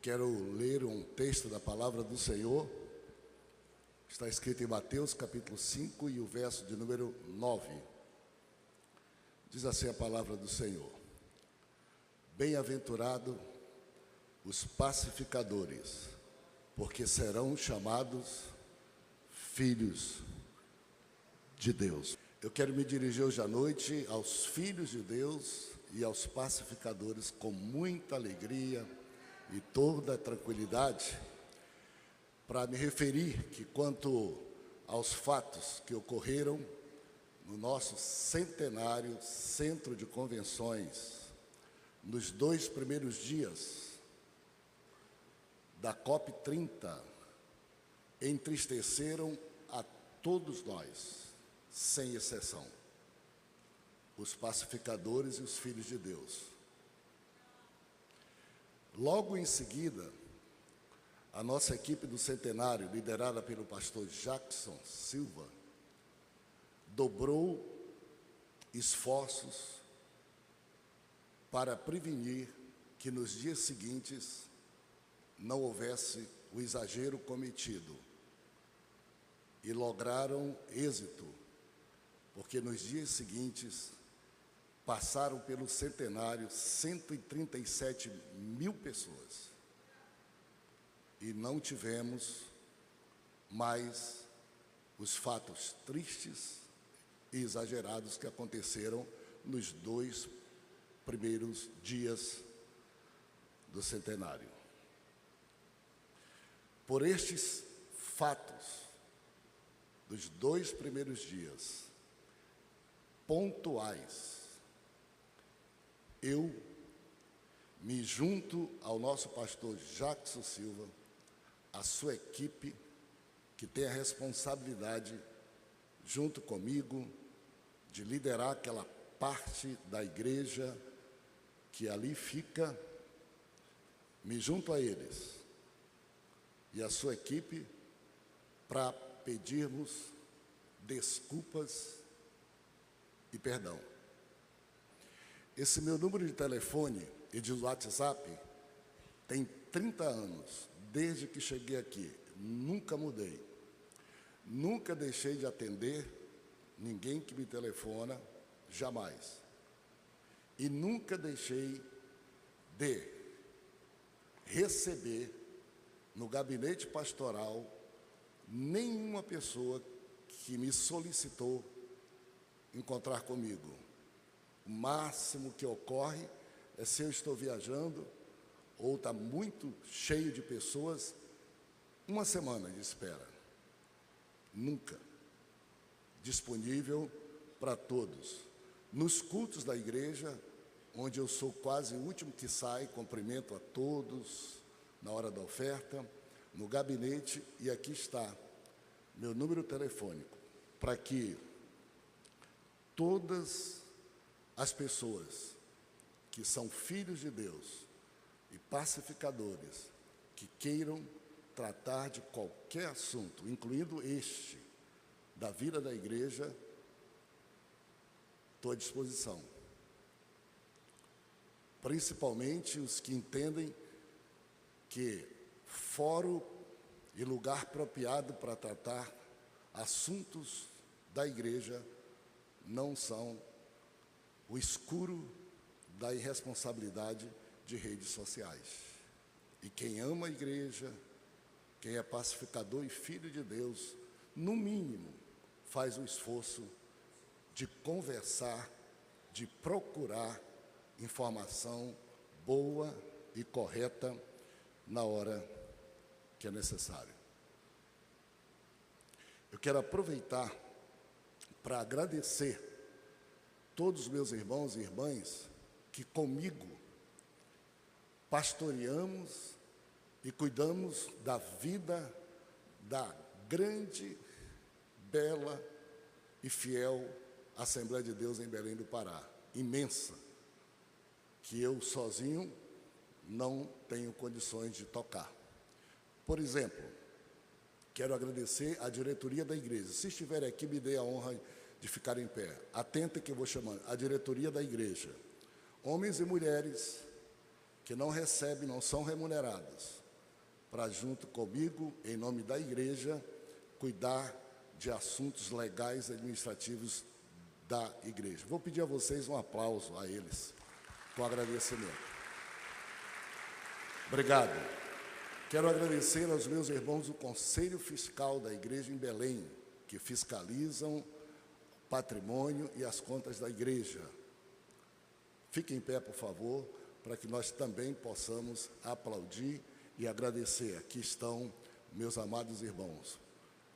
quero ler um texto da palavra do Senhor, está escrito em Mateus capítulo 5 e o verso de número 9. Diz assim a palavra do Senhor: Bem-aventurado os pacificadores, porque serão chamados filhos de Deus. Eu quero me dirigir hoje à noite aos filhos de Deus e aos pacificadores com muita alegria e toda a tranquilidade, para me referir que quanto aos fatos que ocorreram no nosso centenário centro de convenções, nos 2 primeiros dias da COP30, entristeceram a todos nós, sem exceção, os pacificadores e os filhos de Deus. Logo em seguida, a nossa equipe do centenário, liderada pelo pastor Jackson Silva, dobrou esforços para prevenir que nos dias seguintes não houvesse o exagero cometido. E lograram êxito, porque nos dias seguintes passaram pelo centenário 137 mil pessoas. E não tivemos mais os fatos tristes e exagerados que aconteceram nos 2 primeiros dias do centenário. Por estes fatos dos 2 primeiros dias, pontuais, eu me junto ao nosso pastor Jackson Silva, a sua equipe, que tem a responsabilidade, junto comigo, de liderar aquela parte da igreja que ali fica, me junto a eles e a sua equipe para pedirmos desculpas e perdão. Esse meu número de telefone e de WhatsApp tem 30 anos, desde que cheguei aqui, nunca mudei. Nunca deixei de atender ninguém que me telefona, jamais. E nunca deixei de receber no gabinete pastoral nenhuma pessoa que me solicitou encontrar comigo. O máximo que ocorre é se eu estou viajando ou está muito cheio de pessoas, 1 semana de espera. Nunca. Disponível para todos. Nos cultos da igreja, onde eu sou quase o último que sai, cumprimento a todos na hora da oferta, no gabinete, e aqui está meu número telefônico, para que todas as pessoas que são filhos de Deus e pacificadores, que queiram tratar de qualquer assunto, incluindo este, da vida da igreja, estou à disposição. Principalmente os que entendem que fórum e lugar apropriado para tratar assuntos da igreja não são o escuro da irresponsabilidade de redes sociais. E quem ama a igreja, quem é pacificador e filho de Deus, no mínimo, faz o esforço de conversar, de procurar informação boa e correta na hora que é necessário. Eu quero aproveitar para agradecer todos os meus irmãos e irmãs que comigo pastoreamos e cuidamos da vida da grande, bela e fiel Assembleia de Deus em Belém do Pará, imensa, que eu sozinho não tenho condições de tocar. Por exemplo, quero agradecer à diretoria da igreja. Se estiver aqui, me dê a honra de ficar em pé. Atenta que eu vou chamando a diretoria da igreja. Homens e mulheres que não recebem, não são remunerados, para junto comigo, em nome da igreja, cuidar de assuntos legais e administrativos da igreja. Vou pedir a vocês um aplauso a eles, com agradecimento. Obrigado. Quero agradecer aos meus irmãos do Conselho Fiscal da Igreja em Belém, que fiscalizam o patrimônio e as contas da igreja. Fiquem em pé, por favor, para que nós também possamos aplaudir e agradecer. Aqui estão meus amados irmãos.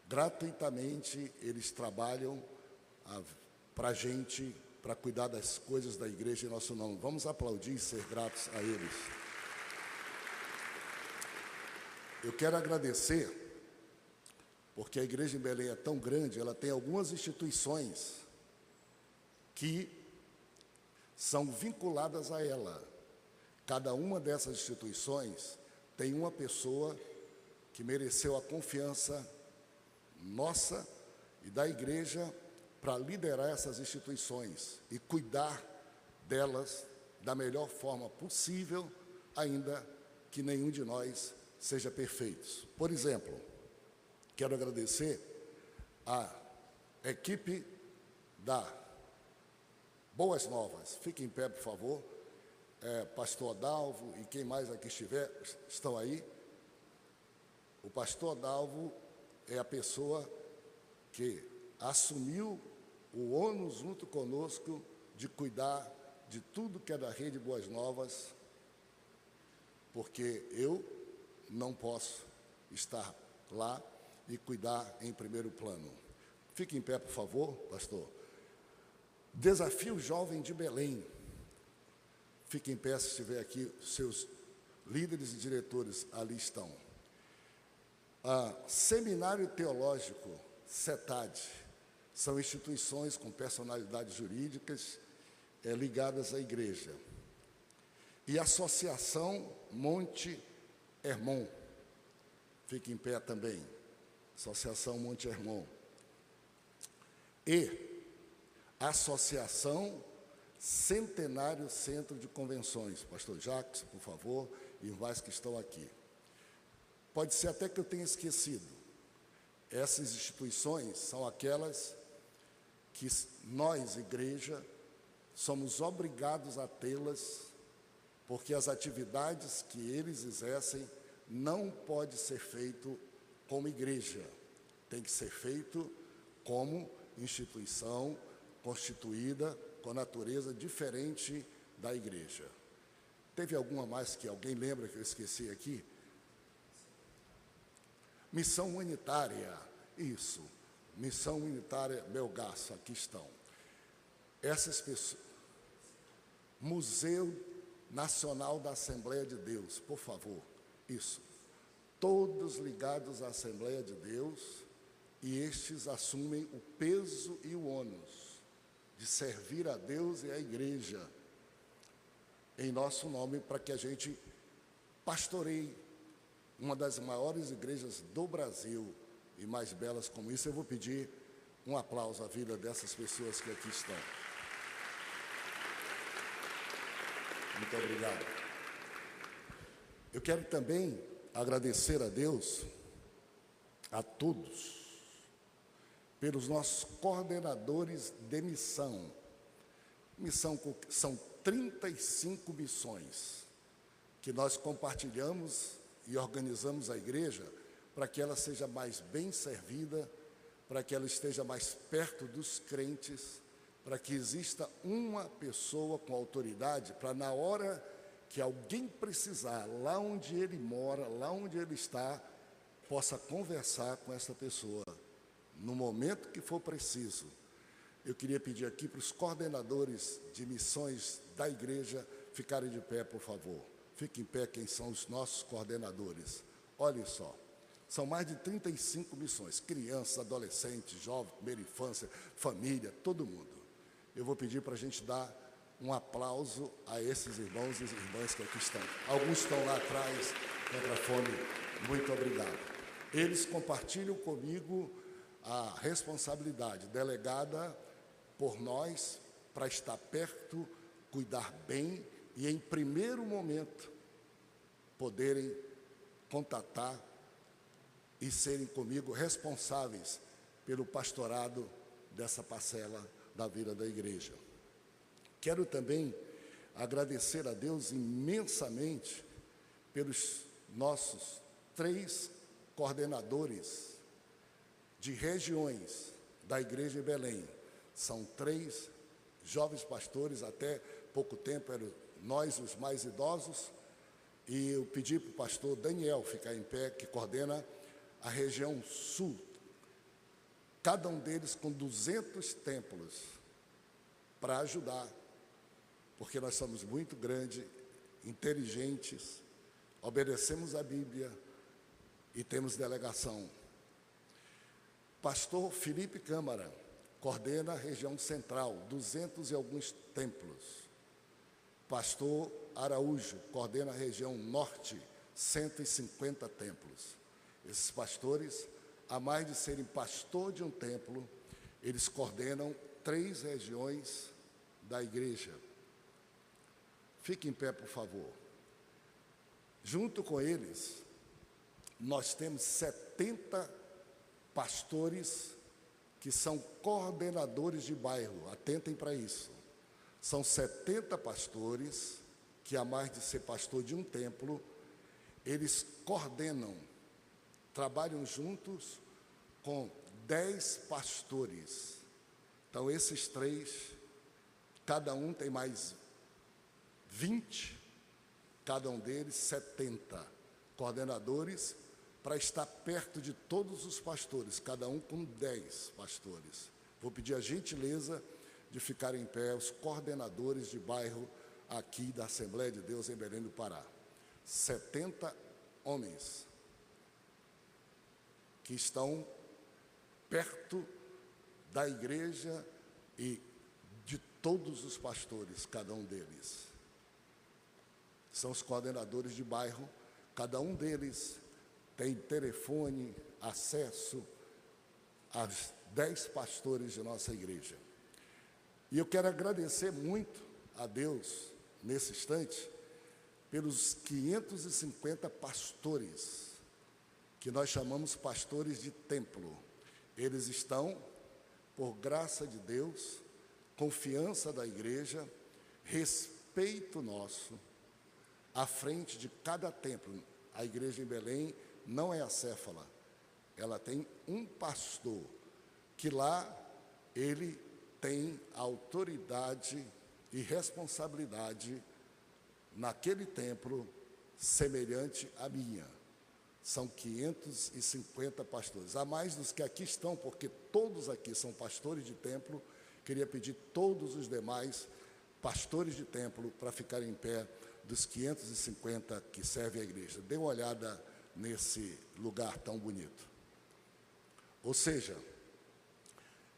Gratuitamente, eles trabalham para a gente, para cuidar das coisas da igreja em nosso nome. Vamos aplaudir e ser gratos a eles. Eu quero agradecer, porque a igreja em Belém é tão grande, ela tem algumas instituições que são vinculadas a ela. Cada uma dessas instituições tem uma pessoa que mereceu a confiança nossa e da igreja para liderar essas instituições e cuidar delas da melhor forma possível, ainda que nenhum de nós seja perfeito. Por exemplo, quero agradecer a equipe da Boas Novas. Fiquem em pé, por favor. Pastor Adalvo e quem mais aqui estiver, estão aí. O pastor Adalvo é a pessoa que assumiu o ônus junto conosco de cuidar de tudo que é da Rede Boas Novas, porque eu não posso estar lá e cuidar em primeiro plano. Fique em pé, por favor, pastor. Desafio Jovem de Belém. Fique em pé se estiver aqui, seus líderes e diretores ali estão. Seminário Teológico, CETAD, são instituições com personalidades jurídicas ligadas à igreja. E Associação Monte Hermon, fique em pé também, Associação Monte Hermon. E Associação Centenário Centro de Convenções. Pastor Jacques, por favor, e os mais que estão aqui. Pode ser até que eu tenha esquecido. Essas instituições são aquelas que nós, igreja, somos obrigados a tê-las, porque as atividades que eles exercem não pode ser feito como igreja, tem que ser feito como instituição constituída com natureza diferente da igreja. Teve alguma mais que alguém lembra que eu esqueci aqui? Missão Humanitária, isso, Missão Humanitária Melgaço, aqui estão. Essas pessoas, Museu Nacional da Assembleia de Deus, por favor, isso. Todos ligados à Assembleia de Deus, e estes assumem o peso e o ônus de servir a Deus e à igreja, em nosso nome, para que a gente pastoreie uma das maiores igrejas do Brasil e mais belas como isso. Eu vou pedir um aplauso à vida dessas pessoas que aqui estão. Muito obrigado. Eu quero também agradecer a Deus, a todos, pelos nossos coordenadores de missão. São 35 missões que nós compartilhamos e organizamos a igreja para que ela seja mais bem servida, para que ela esteja mais perto dos crentes, para que exista uma pessoa com autoridade, para na hora que alguém precisar, lá onde ele mora, lá onde ele está, possa conversar com essa pessoa, no momento que for preciso. Eu queria pedir aqui para os coordenadores de missões da igreja ficarem de pé, por favor. Fiquem em pé quem são os nossos coordenadores. Olhem só, são mais de 35 missões, crianças, adolescentes, jovens, primeira infância, família, todo mundo. Eu vou pedir para a gente dar um aplauso a esses irmãos e irmãs que aqui estão. Alguns estão lá atrás, contra a fome. Muito obrigado. Eles compartilham comigo a responsabilidade delegada por nós para estar perto, cuidar bem e, em primeiro momento, poderem contatar e serem comigo responsáveis pelo pastorado dessa parcela da vida da igreja. Quero também agradecer a Deus imensamente pelos nossos 3 coordenadores de regiões da igreja em Belém. São 3 jovens pastores, até pouco tempo eram nós os mais idosos, e eu pedi para o pastor Daniel ficar em pé, que coordena a região sul, cada um deles com 200 templos, para ajudar, porque nós somos muito grandes, inteligentes, obedecemos a Bíblia e temos delegação. Pastor Felipe Câmara coordena a região central, 200 e alguns templos. Pastor Araújo coordena a região norte, 150 templos. Esses pastores, a mais de serem pastor de um templo, eles coordenam 3 regiões da igreja. Fique em pé, por favor. Junto com eles, nós temos 70 pastores que são coordenadores de bairro. Atentem para isso. São 70 pastores que, a mais de ser pastor de um templo, eles coordenam, trabalham juntos com 10 pastores. Então, esses 3, cada um tem mais 20, cada um deles 70 coordenadores, para estar perto de todos os pastores, cada um com 10 pastores. Vou pedir a gentileza de ficar em pé os coordenadores de bairro aqui da Assembleia de Deus em Belém do Pará. 70 homens que estão perto da igreja e de todos os pastores, cada um deles. São os coordenadores de bairro, cada um deles tem telefone, acesso aos 10 pastores de nossa igreja. E eu quero agradecer muito a Deus, nesse instante, pelos 550 pastores, que nós chamamos pastores de templo. Eles estão, por graça de Deus, confiança da igreja, respeito nosso, à frente de cada templo. A igreja em Belém não é acéfala, ela tem um pastor, que lá ele tem autoridade e responsabilidade naquele templo semelhante à minha. São 550 pastores, a mais dos que aqui estão, porque todos aqui são pastores de templo. Queria pedir todos os demais pastores de templo para ficarem em pé, dos 550 que servem a igreja. Dê uma olhada nesse lugar tão bonito. Ou seja,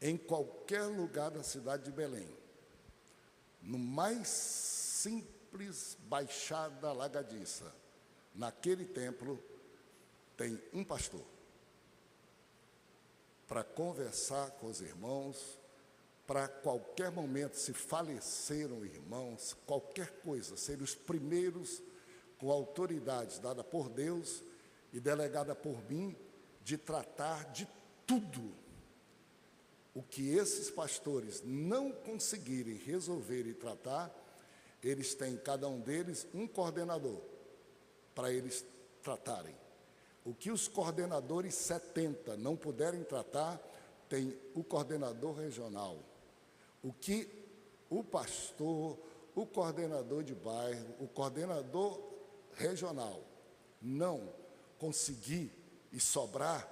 em qualquer lugar da cidade de Belém, no mais simples baixada alagadiça, naquele templo tem um pastor para conversar com os irmãos, para qualquer momento, se faleceram irmãos, qualquer coisa, serem os primeiros com autoridade dada por Deus e delegada por mim, de tratar de tudo o que esses pastores não conseguirem resolver e tratar. Eles têm, cada um deles, um coordenador para eles tratarem. O que os coordenadores 70 não puderem tratar, tem o coordenador regional. O que o pastor, o coordenador de bairro, o coordenador regional não conseguir e sobrar,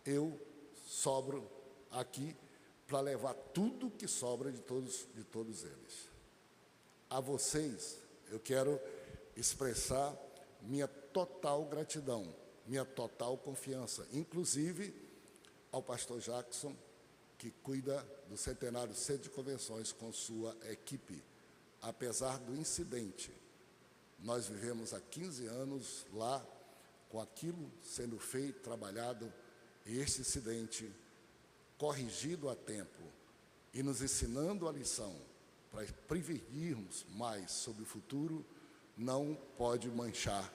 eu sobro aqui para levar tudo que sobra de todos eles. A vocês, eu quero expressar minha total gratidão, minha total confiança, inclusive ao pastor Jackson, que cuida do Centenário Centro de Convenções com sua equipe. Apesar do incidente, nós vivemos há 15 anos lá, com aquilo sendo feito, trabalhado, e este incidente corrigido a tempo e nos ensinando a lição para prevenirmos mais sobre o futuro, não pode manchar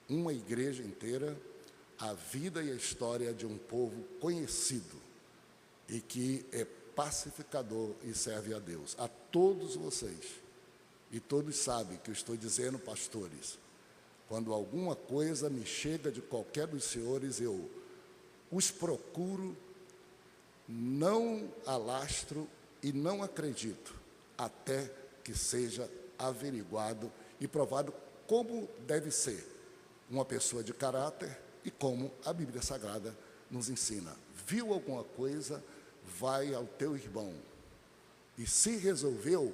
uma igreja inteira, a vida e a história de um povo conhecido e que é pacificador e serve a Deus. A todos vocês, e todos sabem que eu estou dizendo, pastores, quando alguma coisa me chega de qualquer dos senhores, eu os procuro, não alastro e não acredito, até que seja averiguado e provado como deve ser uma pessoa de caráter e como a Bíblia Sagrada nos ensina. Viu alguma coisa, vai ao teu irmão. E se resolveu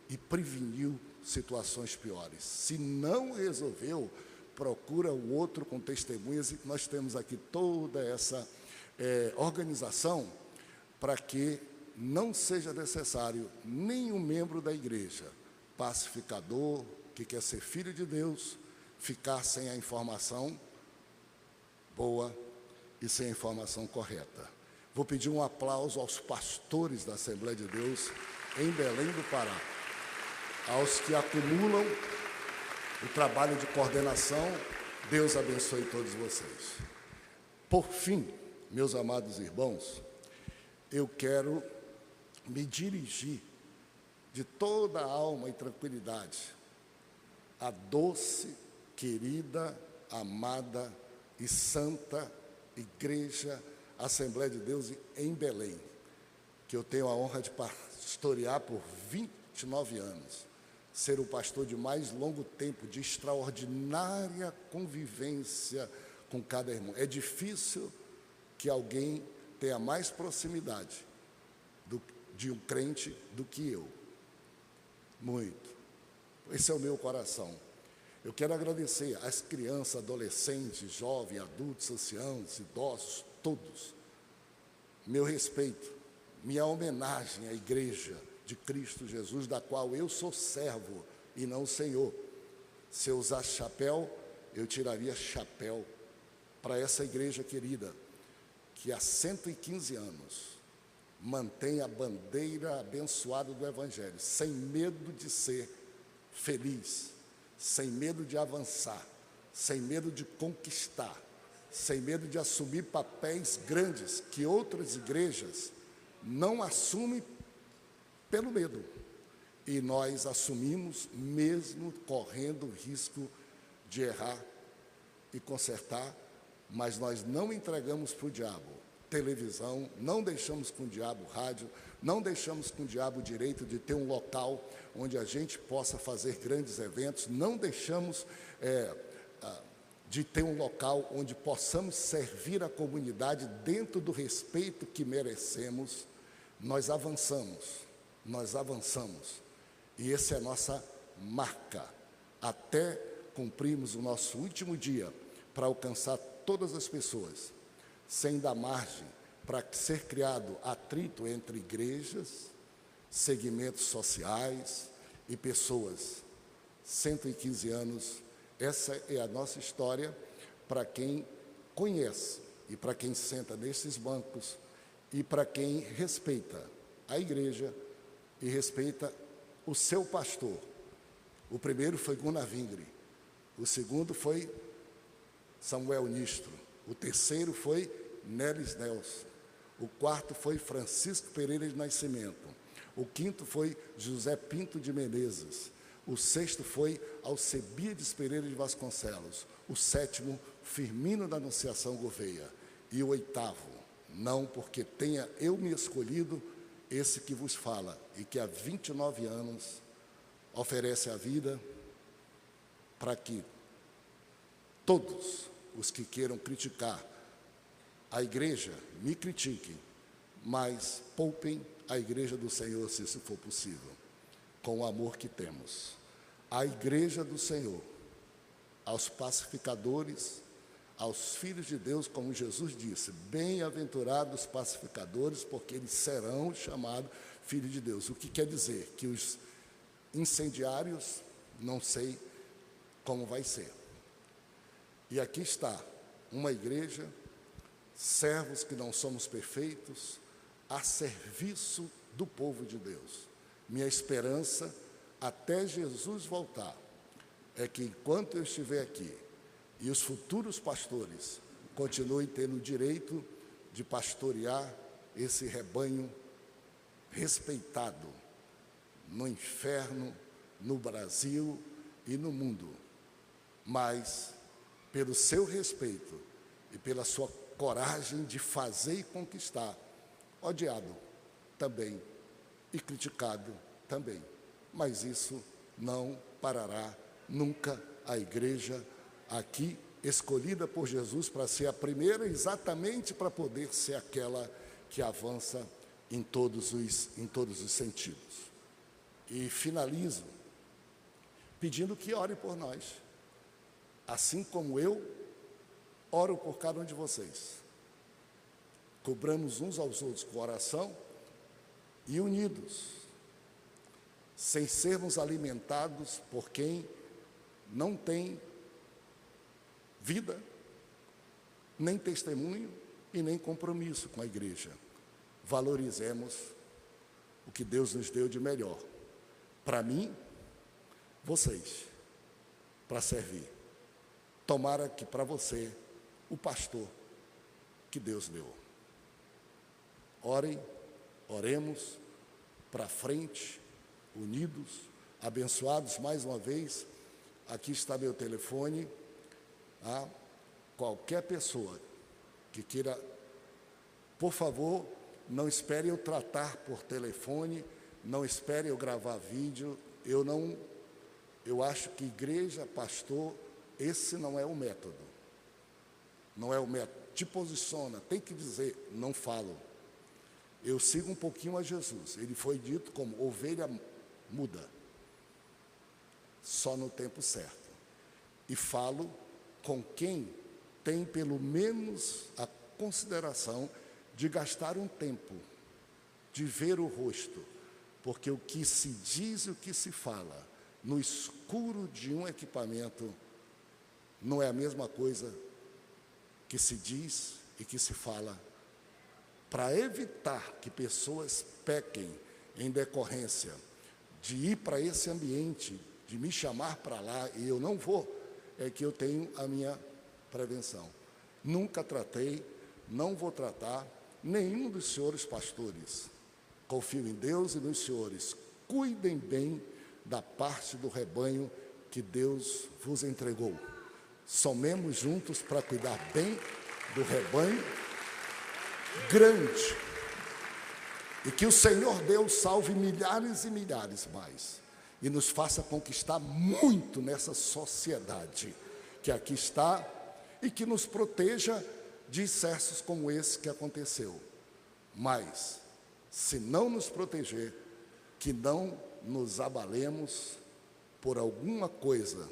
e preveniu situações piores. Se não resolveu, procura o outro com testemunhas, e nós temos aqui toda essa organização para que não seja necessário nenhum membro da igreja, pacificador, que quer ser filho de Deus, ficar sem a informação boa e sem a informação correta. Vou pedir um aplauso aos pastores da Assembleia de Deus em Belém do Pará, aos que acumulam o trabalho de coordenação. Deus abençoe todos vocês. Por fim, meus amados irmãos, eu quero me dirigir de toda a alma e tranquilidade à doce, querida, amada e santa Igreja Assembleia de Deus em Belém, que eu tenho a honra de pastorear por 29 anos, ser o pastor de mais longo tempo, de extraordinária convivência com cada irmão. É difícil que alguém tenha mais proximidade de um crente do que eu. Muito. Esse é o meu coração. Eu quero agradecer às crianças, adolescentes, jovens, adultos, anciãos, idosos, todos. Meu respeito, minha homenagem à Igreja de Cristo Jesus, da qual eu sou servo e não senhor. Se eu usasse chapéu, eu tiraria chapéu para essa igreja querida, que há 115 anos mantém a bandeira abençoada do Evangelho, sem medo de ser feliz, sem medo de avançar, sem medo de conquistar, sem medo de assumir papéis grandes que outras igrejas não assumem pelo medo. E nós assumimos mesmo correndo o risco de errar e consertar, mas nós não entregamos para o diabo televisão, não deixamos com o diabo rádio, não deixamos com o diabo o direito de ter um local onde a gente possa fazer grandes eventos, não deixamos de ter um local onde possamos servir a comunidade dentro do respeito que merecemos. Nós avançamos, e essa é a nossa marca, até cumprirmos o nosso último dia para alcançar todas as pessoas, sem dar margem para ser criado atrito entre igrejas, segmentos sociais e pessoas. 115 anos, essa é a nossa história para quem conhece e para quem senta nesses bancos e para quem respeita a igreja e respeita o seu pastor. O primeiro foi Gunnar Vingre, o segundo foi Samuel Nistro, o terceiro foi Nelis Nelson, o quarto foi Francisco Pereira de Nascimento, o quinto foi José Pinto de Menezes, o sexto foi Alcebiades Pereira de Vasconcelos, o sétimo Firmino da Anunciação Gouveia, e o oitavo, não porque tenha eu me escolhido, esse que vos fala, e que há 29 anos oferece a vida para que todos os que queiram criticar a igreja me critiquem, mas poupem a igreja do Senhor, se isso for possível, com o amor que temos. A igreja do Senhor, aos pacificadores, aos filhos de Deus, como Jesus disse, bem-aventurados pacificadores, porque eles serão chamados filhos de Deus. O que quer dizer? Que os incendiários, não sei como vai ser. E aqui está uma igreja, servos que não somos perfeitos, a serviço do povo de Deus. Minha esperança, até Jesus voltar, é que enquanto eu estiver aqui e os futuros pastores continuem tendo o direito de pastorear esse rebanho respeitado no inferno, no Brasil e no mundo, mas pelo seu respeito e pela sua coragem de fazer e conquistar, odiado também e criticado também, mas isso não parará nunca a igreja aqui escolhida por Jesus para ser a primeira, exatamente para poder ser aquela que avança em todos os sentidos. E finalizo pedindo que ore por nós, assim como eu oro por cada um de vocês. Cobramos uns aos outros com oração e unidos, sem sermos alimentados por quem não tem vida, nem testemunho e nem compromisso com a igreja. Valorizemos o que Deus nos deu de melhor. Para mim, vocês, para servir. Tomara que para você, o pastor que Deus deu. Orem, oremos para frente, unidos, abençoados mais uma vez. Aqui está meu telefone. Qualquer pessoa que queira, por favor, não espere eu tratar por telefone, não espere eu gravar vídeo. Eu acho que igreja, pastor, esse não é o método. Não é o método. Te posiciona, tem que dizer, não falo. Eu sigo um pouquinho a Jesus. Ele foi dito como ovelha muda, só no tempo certo. E falo com quem tem pelo menos a consideração de gastar um tempo, de ver o rosto, porque o que se diz e o que se fala no escuro de um equipamento não é a mesma coisa que se diz e que se fala, para evitar que pessoas pequem em decorrência de ir para esse ambiente, de me chamar para lá e eu não vou, é que eu tenho a minha prevenção. Nunca tratei, não vou tratar nenhum dos senhores pastores. Confio em Deus e nos senhores. Cuidem bem da parte do rebanho que Deus vos entregou. Somemos juntos para cuidar bem do rebanho grande. E que o Senhor Deus salve milhares e milhares mais. E nos faça conquistar muito nessa sociedade que aqui está e que nos proteja de excessos como esse que aconteceu. Mas, se não nos proteger, que não nos abalemos por alguma coisa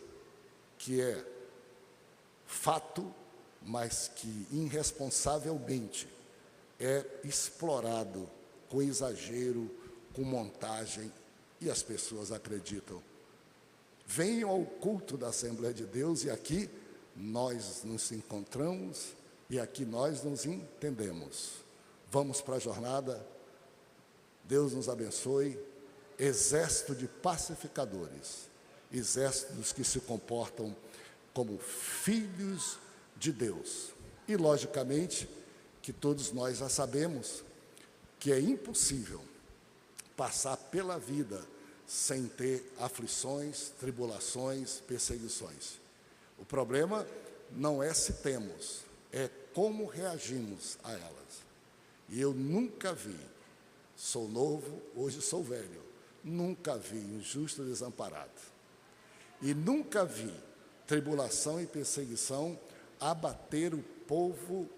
que é fato, mas que irresponsavelmente é explorado com exagero, com montagem, e as pessoas acreditam. Venham ao culto da Assembleia de Deus e aqui nós nos encontramos e aqui nós nos entendemos. Vamos para a jornada. Deus nos abençoe. Exército de pacificadores, exército dos que se comportam como filhos de Deus. E, logicamente, que todos nós já sabemos que é impossível passar pela vida sem ter aflições, tribulações, perseguições. O problema não é se temos, é como reagimos a elas. E eu nunca vi, sou novo, hoje sou velho, nunca vi injusto desamparado. E nunca vi tribulação e perseguição abater o povo,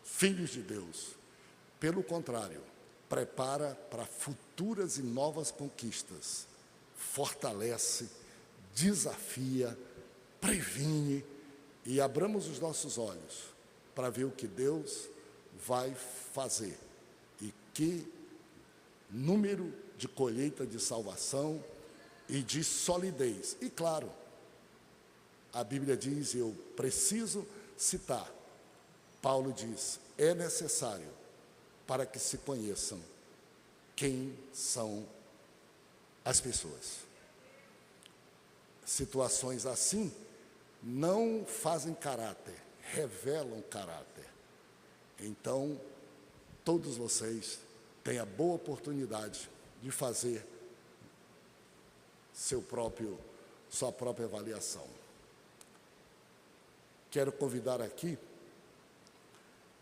filhos de Deus. Pelo contrário, prepara para futuras e novas conquistas, fortalece, desafia, previne e abramos os nossos olhos para ver o que Deus vai fazer e que número de colheita de salvação e de solidez. E claro, a Bíblia diz, eu preciso citar, Paulo diz, é necessário para que se conheçam quem são as pessoas. situações assim não fazem caráter, revelam caráter. Então, todos vocês têm a boa oportunidade de fazer sua própria avaliação. Quero convidar aqui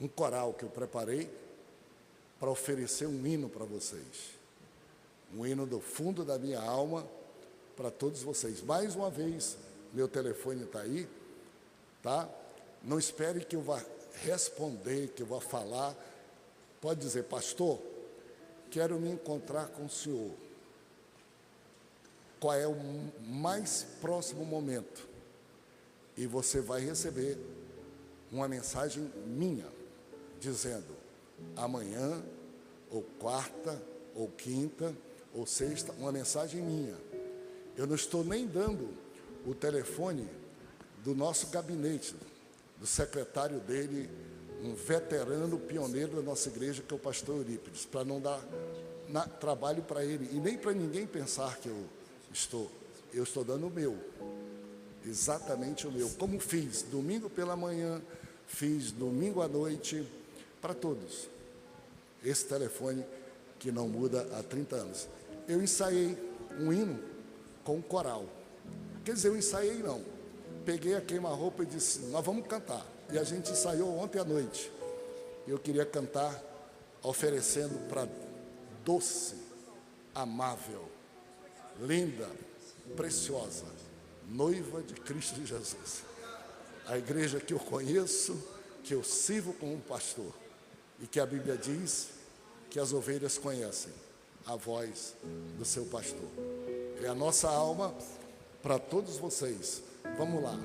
um coral que eu preparei para oferecer um hino para vocês. Um hino do fundo da minha alma para todos vocês. Mais uma vez, meu telefone está aí, tá? Não espere que eu vá responder, que eu vá falar. Pode dizer, pastor, quero me encontrar com o senhor. Qual é o mais próximo momento? E você vai receber uma mensagem minha, dizendo, amanhã, ou quarta, ou quinta, ou sexta, uma mensagem minha. Eu não estou nem dando o telefone do nosso gabinete, do secretário dele, um veterano pioneiro da nossa igreja, que é o pastor Eurípides, para não dar trabalho para ele, e nem para ninguém pensar que eu estou dando o meu, exatamente o meu, como fiz domingo pela manhã, fiz domingo à noite, para todos. Esse telefone que não muda há 30 anos. Eu ensaiei um hino com um coral. Quer dizer, eu ensaiei não. Peguei a queima-roupa e disse, nós vamos cantar. E a gente ensaiou ontem à noite. Eu queria cantar oferecendo para doce, amável, linda, preciosa, noiva de Cristo Jesus. A igreja que eu conheço, que eu sirvo como um pastor. E que a Bíblia diz que as ovelhas conhecem a voz do seu pastor. É a nossa alma para todos vocês. Vamos lá.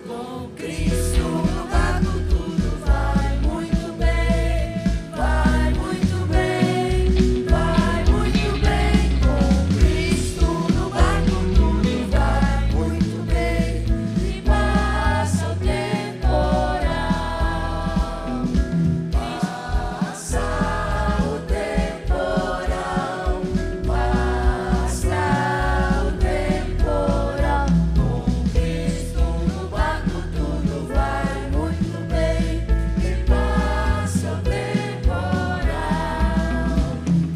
Com Cristo no barco tudo vai muito bem, vai muito bem, vai muito bem. Com Cristo no barco tudo vai muito bem, e passa o temporal, passa o temporal, passa o temporal. Com Cristo no barco tudo vai muito bem, e passa o temporal.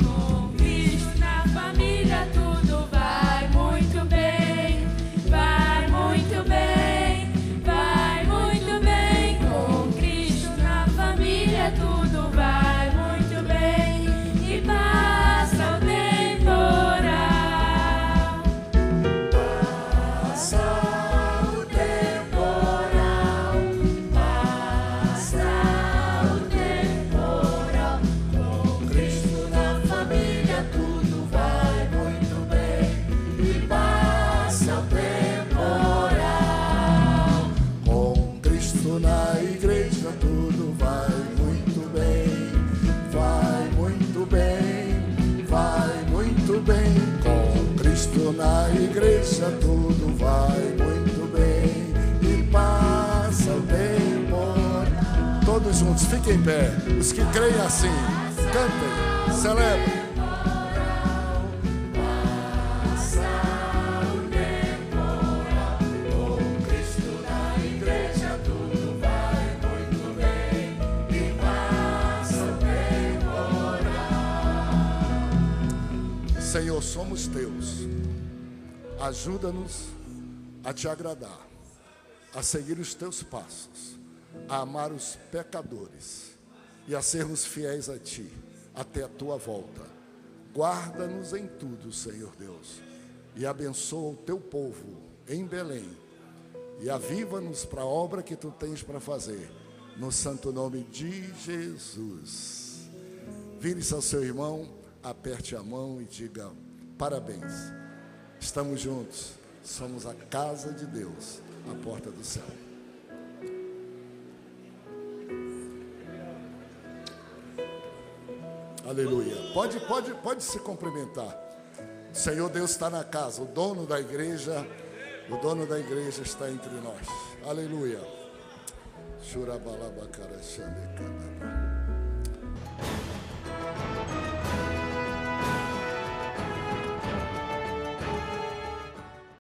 Com Cristo na família tudo vai muito bem, vai muito bem, vai muito bem. Com Cristo na família tudo vai muito bem, e passa o temporal, passa o temporal, passa o temporal. Com Cristo na família tudo vai muito bem, e passa o temporal. Com Cristo na igreja tudo vai muito bem, vai muito bem, vai muito bem. Com Cristo na igreja tudo vai muito bem, e passa o tempo. Todos juntos, fiquem em pé. Os que creem assim, cantem, celebrem. Passa o temporal. Com Cristo na igreja tudo vai muito bem, e passa o temporal. Senhor, somos teus. Ajuda-nos a te agradar, a seguir os teus passos, a amar os pecadores e a sermos fiéis a ti até a tua volta. Guarda-nos em tudo, Senhor Deus, e abençoa o teu povo em Belém, e aviva-nos para a obra que tu tens para fazer, no santo nome de Jesus. Vire-se ao seu irmão, aperte a mão e diga parabéns. Estamos juntos, somos a casa de Deus, a porta do céu. Aleluia. Pode se cumprimentar. O Senhor Deus está na casa, o dono da igreja está entre nós. Aleluia. Shurabalabakara Shandekana.